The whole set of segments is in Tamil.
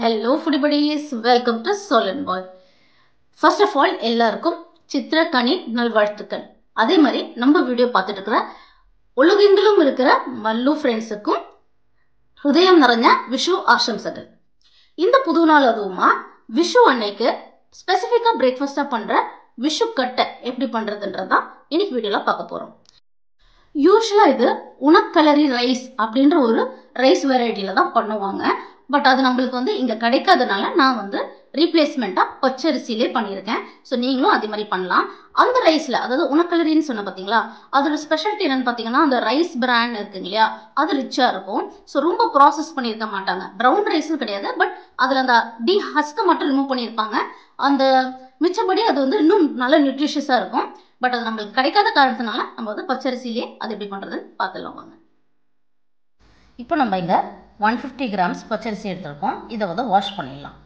Hello foodie buddies, welcome to Soul and Boy. First of all, எல்லாருக்கும் சித்ரக்கனி நல்வாழ்த்துக்கள். அதே மாதிரி நம்ம வீடியோ பார்த்துட்டு இருக்கிற உலகெங்கிலும் இருக்கிற மல்லு ஃப்ரெண்ட்ஸுக்கும் ஹிருதயம் நிறைஞ்ச விஷு ஆசம்சகள். இந்த புது நாள் அதுவுமா விஷு அன்னைக்கு ஸ்பெசிஃபிக்கா பிரேக்ஃபாஸ்டா பண்ற விஷு கட்டை எப்படி பண்றதுன்றதான் இன்னைக்கு வீடியோல பார்க்க போறோம். யூஸ்வலா இது உணக்கலரி ரைஸ் அப்படின்ற ஒரு ரைஸ் வெரைட்டில தான் பண்ணுவாங்க. பட் அது நம்மளுக்கு இங்க கிடைக்காதனால நான் ரீப்ளேஸ்மெண்டா பச்சரிசியிலே பண்ணியிருக்கேன். ஸோ நீங்களும் அதே மாதிரி பண்ணலாம். அந்த ரைஸ்ல அதாவது உணக்கலரின்னு சொன்ன பார்த்தீங்களா, அதோட ஸ்பெஷாலிட்டி என்னன்னு பார்த்தீங்கன்னா அந்த ரைஸ் பிராண்ட் இருக்குங்க இல்லையா, அது ரிச்சா இருக்கும். ஸோ ரொம்ப ப்ராசஸ் பண்ணியிருக்க மாட்டாங்க. ப்ரௌன் ரைஸும் கிடையாது, பட் அதில் அந்த ஹஸ்கை மட்டும் ரிமூவ் பண்ணியிருப்பாங்க. அந்த மிச்சப்படி அது இன்னும் நல்ல நியூட்ரிஷியஸாக இருக்கும். பட் அது நம்மளுக்கு கிடைக்காத காரணத்தினால நம்ம பச்சரிசியிலே அது எப்படி பண்ணுறதுன்னு பார்த்துலாம் வாங்க. இப்போ நம்ம இங்கே 150 கிராம்ஸ் பச்சரிசி எடுத்துருக்கோம். இதை வாஷ் பண்ணிடலாம்.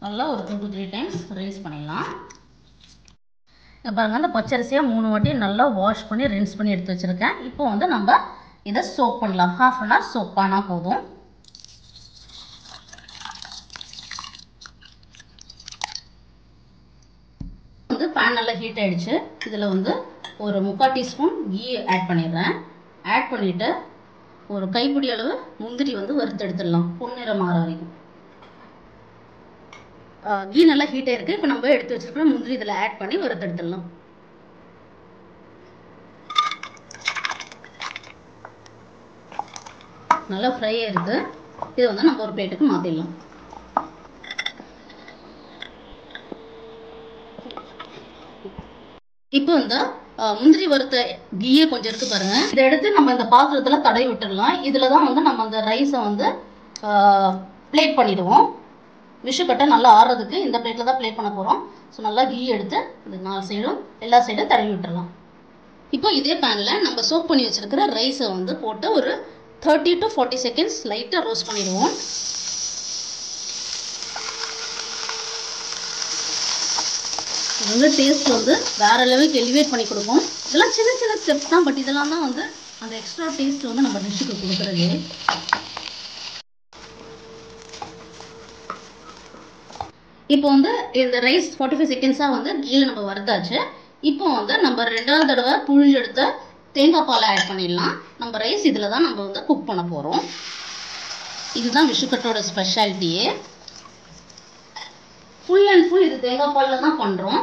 நல்லா ஒரு 2-3 டைம்ஸ் ரின்ஸ் பண்ணிடலாம். பாருங்கள், அந்த பச்சரிசியை 3 வாட்டி நல்லா வாஷ் பண்ணி ரின்ஸ் பண்ணி எடுத்து வச்சுருக்கேன். இப்போ நம்ம இதை சோக் பண்ணலாம். 1/2 அன் ஹவர் சோக் பண்ணால் போதும். பேன் நல்லா ஹீட் ஆகிடுச்சு. இதில் ஒரு 3/4 டீஸ்பூன் கீ ஆட் பண்ணிடுறேன். ஆட் பண்ணிவிட்டு ஒரு கைப்பிடி அளவு முந்திரி வறுத்து எடுத்துடலாம், பொன்னிறம் மாற வரைக்கும். கீ நல்லா ஹீட் ஆகிருக்கு. இப்போ நம்ம எடுத்து வச்சுருக்கோம் முந்திரி இதில் ஆட் பண்ணி வறுத்து எடுத்துடலாம். நல்லா ஃப்ரை ஆகிருக்கு. இதை நம்ம ஒரு பிளேட்டுக்கு மாற்றிடலாம். இப்போ முந்திரி வறுத்த கீயே கொஞ்சம் இருக்கு பாருங்க. இதை எடுத்து நம்ம இந்த பாத்திரத்துல தடவி விட்டுடலாம். இதுல தான் நம்ம அந்த ரைஸை பிளேட் பண்ணிடுவோம். விஷுக்கட்டை நல்லா ஆறுறதுக்கு இந்த பிளேட்ல தான் பிளேட் பண்ண போறோம். ஸோ நல்லா கீ எடுத்து இந்த 4 சைடும் எல்லா சைடும் தடவி விட்டுடலாம். இப்போ இதே பேன்ல நம்ம சோக் பண்ணி வச்சிருக்கிற ரைஸை போட்டு ஒரு 30 to 40 செகண்ட்ஸ் லைட்டா ரோஸ்ட் பண்ணிடுவோம். டேஸ்ட் வேற லெவலுக்கு எலிவேட் பண்ணி கொடுக்கும். இதெல்லாம் சின்ன சின்ன ஸ்டெப்ஸ் தான், பட் இதெல்லாம் தான் அந்த எக்ஸ்ட்ரா டேஸ்ட் நம்ம டிஷ்ஷுக்கு கொடுக்குறது. இப்போ இந்த ரைஸ் 45 செகண்ட்ஸாக கீழே நம்ம வறுத்தாச்சு. இப்போ நம்ம 2வது தடவை புழிஞ்சு எடுத்த தேங்காய் பாலை ஆட் பண்ணிடலாம். நம்ம ரைஸ் இதில் தான் நம்ம குக் பண்ண போகிறோம். இதுதான் விஷுக்கட்டோட ஸ்பெஷாலிட்டியே. ஃபுல் அண்ட் ஃபுல் இது தேங்காய் பாலில் தான் பண்ணுறோம்.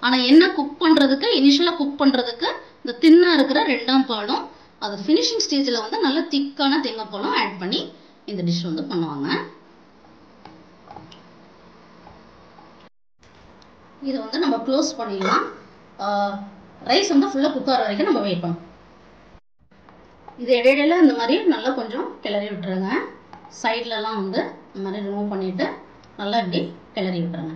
ஆனால் என்ன குக் பண்ணுறதுக்கு, இனிஷியலாக குக் பண்ணுறதுக்கு இந்த தின்னாக இருக்கிற 2ஆம் பாலும் அது ஃபினிஷிங் ஸ்டேஜில் நல்ல திக்கான தேங்காய் பாலும் ஆட் பண்ணி இந்த டிஷ் பண்ணுவாங்க. இதை நம்ம க்ளோஸ் பண்ணிடலாம். ரைஸ் ஃபுல்லாக குக் ஆகிற வரைக்கும் நம்ம வெயிட் பண்ணணும். இது இடையில இந்த மாதிரி நல்லா கொஞ்சம் கிளறி விட்டுருங்க. சைட்லலாம் இந்த மாதிரி ரிமூவ் பண்ணிவிட்டு நல்லா இப்படி கிளறி விட்டுருங்க.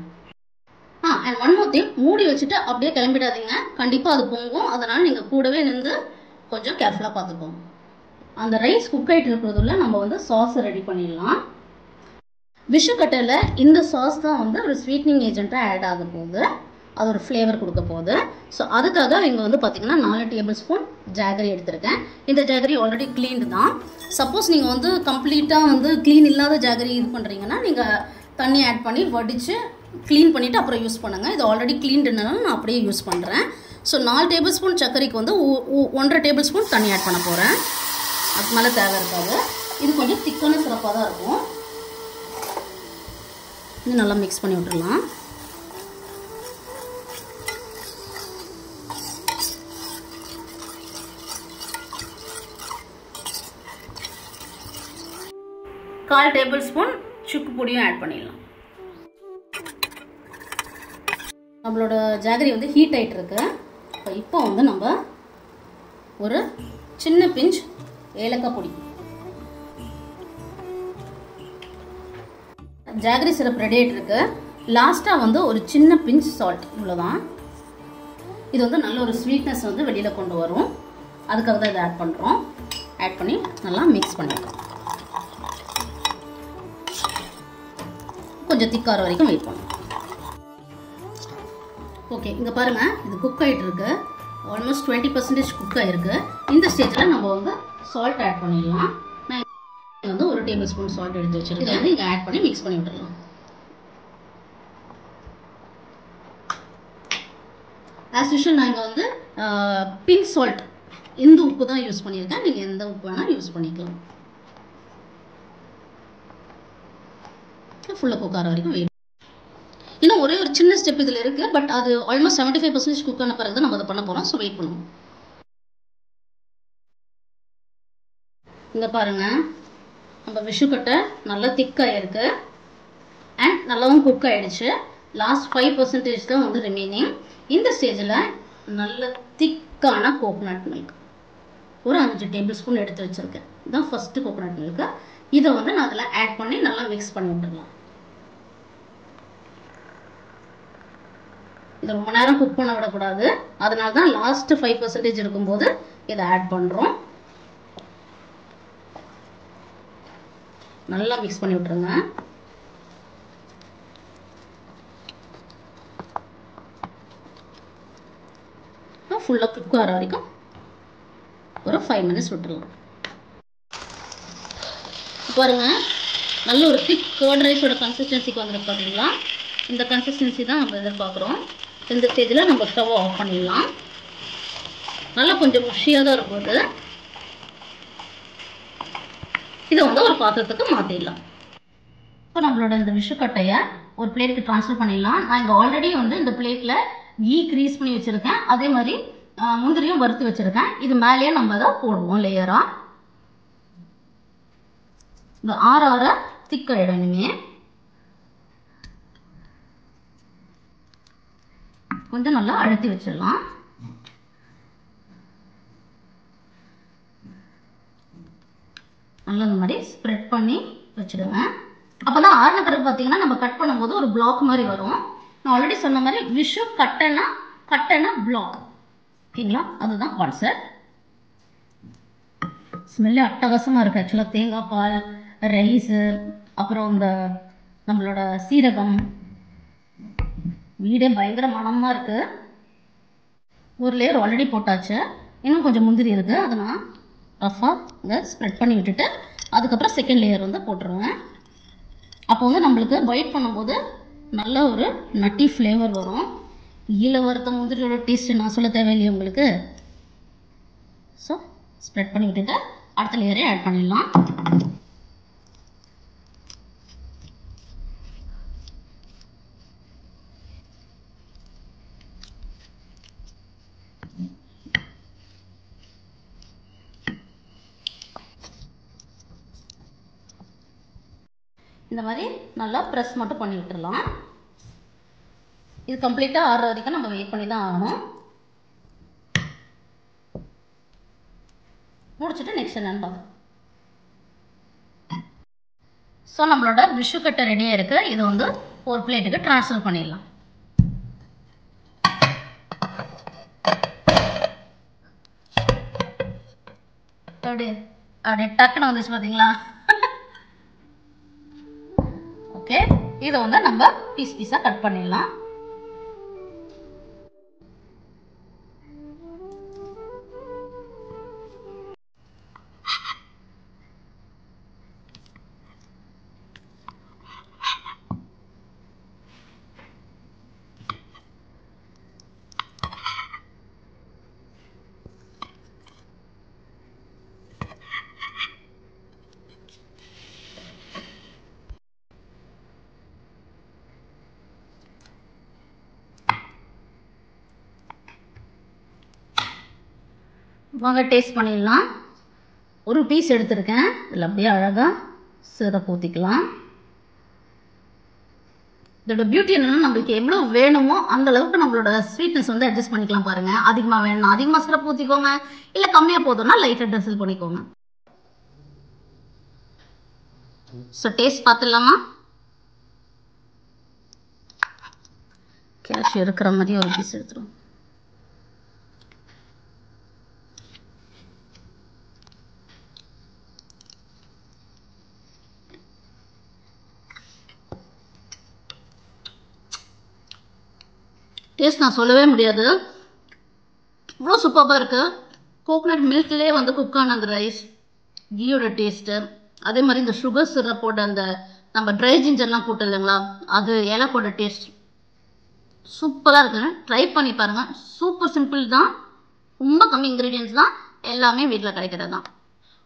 அண்ட் ஒன் மோர் திங், மூடி வச்சுட்டு அப்படியே கிளம்பிடாதீங்க. கண்டிப்பாக அது பொங்கும். அதனால் நீங்கள் கூடவே நின்று கொஞ்சம் கேர்ஃபுல்லாக பார்த்துக்கோங்க. அந்த ரைஸ் குக் ஆகிட்டு இருக்கிறதுல நம்ம சாஸை ரெடி பண்ணிடலாம். விஷுக்கட்டையில் இந்த சாஸ் தான் ஒரு ஸ்வீட்னிங் ஏஜென்ட்டாக ஆட் ஆக போகுது. அது ஒரு ஃப்ளேவர் கொடுக்க போகுது. ஸோ அதுக்காக இங்கே பார்த்தீங்கன்னா 4 டேபிள் ஸ்பூன் ஜாகரி எடுத்திருக்கேன். இந்த ஜாகரி ஆல்ரெடி க்ளீன்டு தான். சப்போஸ் நீங்கள் கம்ப்ளீட்டாக க்ளீன் இல்லாத ஜாகரி இது பண்ணுறீங்கன்னா நீங்கள் தண்ணி ஆட் பண்ணி வடித்து க்ளீன் பண்ணிவிட்டு அப்புறம் யூஸ் பண்ணுங்கள். இது ஆல்ரெடி க்ளீன்டுனால நான் அப்படியே யூஸ் பண்ணுறேன். ஸோ 4 டேபிள் ஸ்பூன் சர்க்கரைக்கு 1.5 டேபிள் ஸ்பூன் தண்ணி ஆட் பண்ண போகிறேன். அதுக்கு மேலே தேவை இருக்காது. இது கொஞ்சம் திக்கான சிறப்பாக தான் இருக்கும். இது நல்லா மிக்ஸ் பண்ணி விட்டுடலாம். கால் டேபிள் ஸ்பூன் சுக்கு பொடியும் ஆட் பண்ணிடலாம். நம்மளோட ஜாகரி ஹீட் ஆகிட்டு இருக்கு. இப்போ நம்ம ஒரு சின்ன பிஞ்ச் ஏலக்காய் பொடி, ஜாகரி சிரப் ரெடி ஆகிட்டு இருக்கு. லாஸ்ட்டாக ஒரு சின்ன பிஞ்ச் சால்ட், இவ்வளோதான். இது நல்ல ஒரு ஸ்வீட்னஸ் வெளியில் கொண்டு வரும். அதுக்காக தான் இதை ஆட் பண்ணுறோம். ஆட் பண்ணி நல்லா மிக்ஸ் பண்ணிடுறோம். கொஞ்சம் திக்கார வரைக்கும் வெயிட் பண்ணும். ஓகே, இங்கே பாருங்கள், இது குக் ஆகிட்டு இருக்கு. ஆல்மோஸ்ட் 20% குக் ஆகிருக்கு. இந்த ஸ்டேஜில் நம்ம வந்து சால்ட் ஆட் பண்ணிடலாம். நான் வந்து 1 டேபிள் ஸ்பூன் சால்ட் எடுத்து வச்சுருக்கேன். இதை வந்து இங்கே ஆட் பண்ணி மிக்ஸ் பண்ணி விட்டுடலாம். ஆஸ் யூஷுவல் நான் இங்கே வந்து பிங்க் சால்ட் இந்த உப்பு தான் யூஸ் பண்ணியிருக்கேன். நீங்கள் எந்த உப்பு வேணால் யூஸ் பண்ணிக்கலாம். ஃபுல்லாக குக் ஆகிற வரைக்கும் வெயிட். இன்னும் ஒரே ஒரு சின்ன ஸ்டெப் இதில் இருக்குது. பட் அது ஆல்மோஸ்ட் 75% குக் ஆன பிறகு தான் நம்ம அதை பண்ண போகிறோம். ஸோ வெயிட் பண்ணுவோம். இங்கே பாருங்கள், நம்ம விஷுக்கட்டை நல்லா திக்காக இருக்குது அண்ட் நல்லாவும் குக் ஆகிடுச்சு. லாஸ்ட் 5% தான் வந்து ரிமைனிங். இந்த ஸ்டேஜில் நல்ல திக்கான கோகோனட் மில்க் ஒரு 5 டேபிள் ஸ்பூன் எடுத்து வச்சுருக்கேன். இதுதான் ஃபஸ்ட்டு கோகோனட் மில்க்கு. இதை வந்து நான் அதில் ஆட் பண்ணி நல்லா மிக்ஸ் பண்ணி விட்டுடலாம். இதை ரொம்ப நேரம் குக் பண்ண விடக்கூடாது. அதனால தான் லாஸ்ட்டு 5% இருக்கும்போது இதை ஆட் பண்ணுறோம். நல்லா மிக்ஸ் பண்ணி விட்டுருங்க. ஃபுல்லாக குக் ஆகிற வரைக்கும் ஒரு 5 மினிட்ஸ் விட்டுருலாம். பாருங்க, நல்ல ஒரு திக் கர்ட் ரைஸோட கன்சிஸ்டன்சிக்கு வந்துருக்கு பார்த்தீங்களா? இந்த கன்சிஸ்டன்சி தான் நம்ம எதிர்பார்க்குறோம். இந்த ஸ்டேஜில் நம்ம ஸ்டவ் ஆஃப் பண்ணிடலாம். நல்லா கொஞ்சம் முஷியாக தான் இருக்கும். இதை வந்து ஒரு பாத்திரத்துக்கு மாற்றிடலாம். இப்போ நம்மளோட இந்த விஷுக்கட்டையை ஒரு பிளேட்டுக்கு ட்ரான்ஸ்ஃபர் பண்ணிடலாம். நான் இங்கே ஆல்ரெடி வந்து இந்த பிளேட்டில் கீ க்ரீஸ் பண்ணி வச்சுருக்கேன். அதே மாதிரி முந்திரியும் வறுத்து வச்சுருக்கேன். இது மேலேயே நம்ம அதை போடுவோம் லேயராக. இந்த ஆற திக்காயிடும். இனிமே கொஞ்சம் நல்லா அழுத்தி வச்சிடலாம். நல்லா இந்த மாதிரி ஸ்ப்ரெட் பண்ணி வச்சுடுங்க. அப்போதான் ஆறின பிறகு பார்த்தீங்கன்னா நம்ம கட் பண்ணும்போது ஒரு பிளாக் மாதிரி வரும். நான் ஆல்ரெடி சொன்ன மாதிரி விஷு கட்டைனா பிளாக். ஓகேங்களா? அதுதான் கான்செப்ட். ஸ்மெல்லே அட்டகாசமாக இருக்குது. ஆக்சுவலாக தேங்காய் பால், ரைஸு, அப்புறம் இந்த நம்மளோட சீரகம், வீடே பயங்கர மனமாக இருக்குது. ஒரு லேயர் ஆல்ரெடி போட்டாச்சு. இன்னும் கொஞ்சம் முந்திரி இருக்குது. அதை நான் ரஃபாக இதை ஸ்ப்ரெட் பண்ணி விட்டுட்டு அதுக்கப்புறம் செகண்ட் லேயர் வந்து போட்டுருவேன். அப்போ வந்து நம்மளுக்கு பைட் பண்ணும்போது நல்ல ஒரு நட்டி ஃப்ளேவர் வரும். கீழே வறுத்த முந்திரியோட டேஸ்ட்டு நான் சொல்ல தேவையில்லையே உங்களுக்கு. ஸோ ஸ்ப்ரெட் பண்ணி விட்டுட்டு அடுத்த லேயரே ஆட் பண்ணிடலாம். இந்த மாதிரி நல்லா ப்ரெஸ் மட்டும் பண்ணி விட்டுடலாம். இது கம்ப்ளீட்டாக ஆறுற வரைக்கும் நம்ம வெயிட் பண்ணி தான் ஆகணும். முடிச்சுட்டு நெக்ஸ்ட் என்னன்னு பார்க்கலாம். ஸோ நம்மளோட விஷுக்கட்டை ரெடியாக இருக்குது. இது வந்து ஒரு பிளேட்டுக்கு ட்ரான்ஸ்ஃபர் பண்ணிடலாம். அப்படியே டக்குன்னு வந்துச்சு பார்த்தீங்களா? ஓகே, இதை வந்து நம்ம பீஸாக கட் பண்ணிடலாம். வாங்க டேஸ்ட் பண்ணிடலாம். ஒரு பீஸ் எடுத்துருக்கேன். இதில் அப்படியே அழகாக சிரப் ஊற்றிக்கலாம். இதோட பியூட்டி என்னன்னா, நம்மளுக்கு எவ்வளோ வேணுமோ அந்த அளவுக்கு நம்மளோட ஸ்வீட்னஸ் வந்து அட்ஜஸ்ட் பண்ணிக்கலாம். பாருங்க, அதிகமாக வேணும்னா அதிகமாக சிரப் ஊற்றிக்கோங்க, இல்லை கம்மியாக போதும்னா லைட்டாக ட்ரெஸ்ஸில் பண்ணிக்கோங்க. ஸோ டேஸ்ட் பார்த்துடலாமா? கேஷ்யூ இருக்கிற மாதிரி ஒரு பீஸ் எடுத்துரும். டேஸ்ட் நான் சொல்லவே முடியாது. இவ்வளோ சூப்பராக இருக்கு. கோகோனட் மில்க்லேயே வந்து குக் ஆன அந்த ரைஸ், கீயோட டேஸ்ட்டு, அதே மாதிரி இந்த சுகர் சிரப்போட அந்த நம்ம ட்ரை ஜிஞ்சர்லாம் போட்டு இல்லைங்களா, அது ஏலக்கோட டேஸ்ட் சூப்பராக இருக்குங்க. ட்ரை பண்ணி பாருங்க. சூப்பர் சிம்பிள் தான், ரொம்ப கம்மி இன்க்ரீடியன்ஸ் தான், எல்லாமே வீட்டில் கிடைக்கிறது தான்.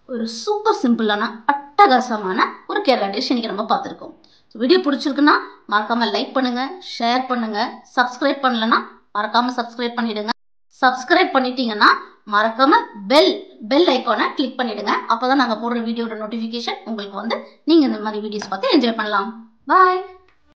ஒரு சூப்பர் சிம்பிளான அட்டகாசமான ஒரு கேரளா டிஷ் இன்னைக்கு நம்ம பார்த்துருக்கோம். வீடியோ பிடிச்சிருக்குன்னா மறக்காம லைக் பண்ணுங்க, ஷேர் பண்ணுங்க. சப்ஸ்கிரைப் பண்ணலன்னா மறக்காம சப்ஸ்கிரைப் பண்ணிடுங்க. சப்ஸ்கிரைப் பண்ணிட்டீங்கன்னா மறக்காம பெல் ஐக்கானை கிளிக் பண்ணிடுங்க. அப்பதான் நாங்கள் போடுற வீடியோட நோட்டிஃபிகேஷன் உங்களுக்கு வந்து நீங்க இந்த மாதிரி வீடியோஸ் பார்த்து என்ஜாய் பண்ணலாம். பாய்.